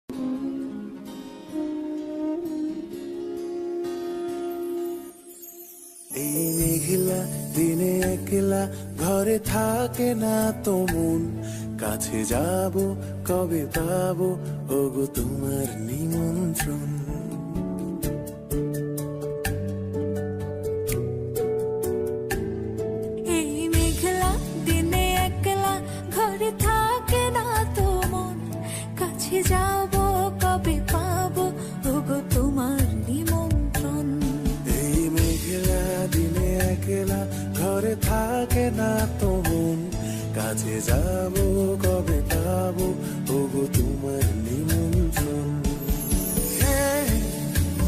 এই মেঘলা দিনে একলা ঘরে থাকে না তো মন, কাছে যাব কবে পাবো ওগো তোমার নিমন্ত্রণ। এই মেঘলা দিনে একলা ঘরে থাকে না তো মন, কাছে যাব কবে পাবো ওগো তোমার নিমন্ত্রণ। এই মেঘলা দিনে একলা ঘরে থাকে না তো মন, কাছে যাব কবে পাবো ওগো তোমার নিমন্ত্রণ। Hey,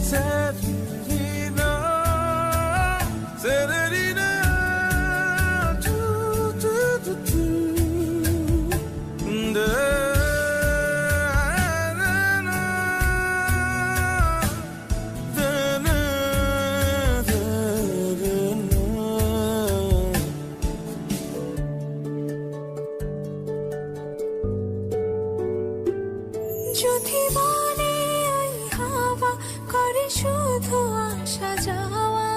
Severina, Severina, do, do, do, do. যদি মনে ওই হাওয়া করে শুধু আসা যাওয়া,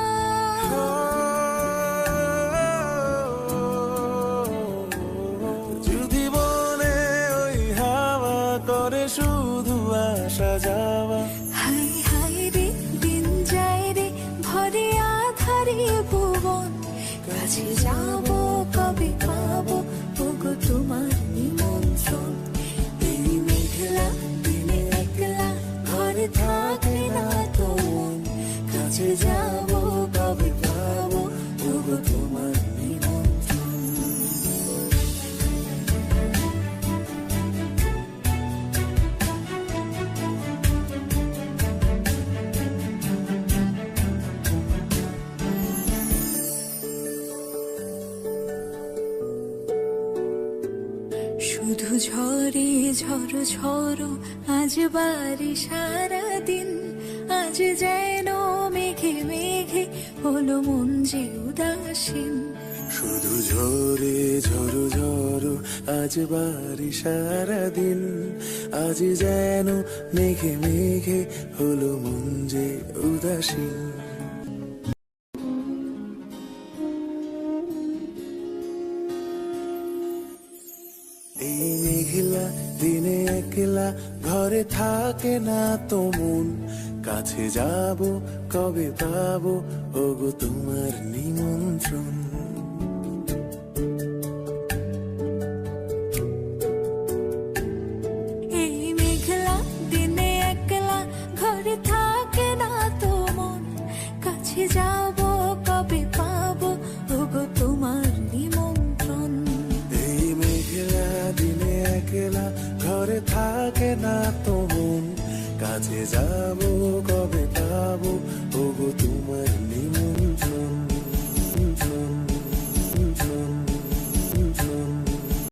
যদি মনে ওই হাওয়া করে শুধু আসা যাওয়া, হাই হাই রে দিন যায় রে ভরে আধারে ভুবন, কাছে যাব কবে পাবো ওগো তোমার নিমন্ত্রণ। এই মেঘলা দিনে একলা ঘরে থাকে না তো মন, কাছে যাব কবে পাবো ওগো তোমার নিমন্ত্রণ। শুধু ঝরে ঝড়ো ঝড়ো আজ বাড়ি সারাদিন, আজ যেন মেঘে মেঘে হলো মন যে উদাসীন। শুধু ঝরে ঝড়ো ঝড়ো আজ বাড়ি সারাদিন, আজ যেন মেঘে মেঘে হলো মন যে উদাসীন। এই মেঘলা দিনে একলা ঘরে থাকে না তো মন, কাছে যাব কবে পাবো ওগো তোমার নিমন্ত্রণ। এই মেঘলা দিনে একলা ঘরে থাকে না তো মন, কাছে যাব কবে পাবো ওগো তোমার নিমন্ত্রণ। এই মেঘলা দিনে একলা ঘরে থাকে না তো মন, কাছে যাব কবে পাবো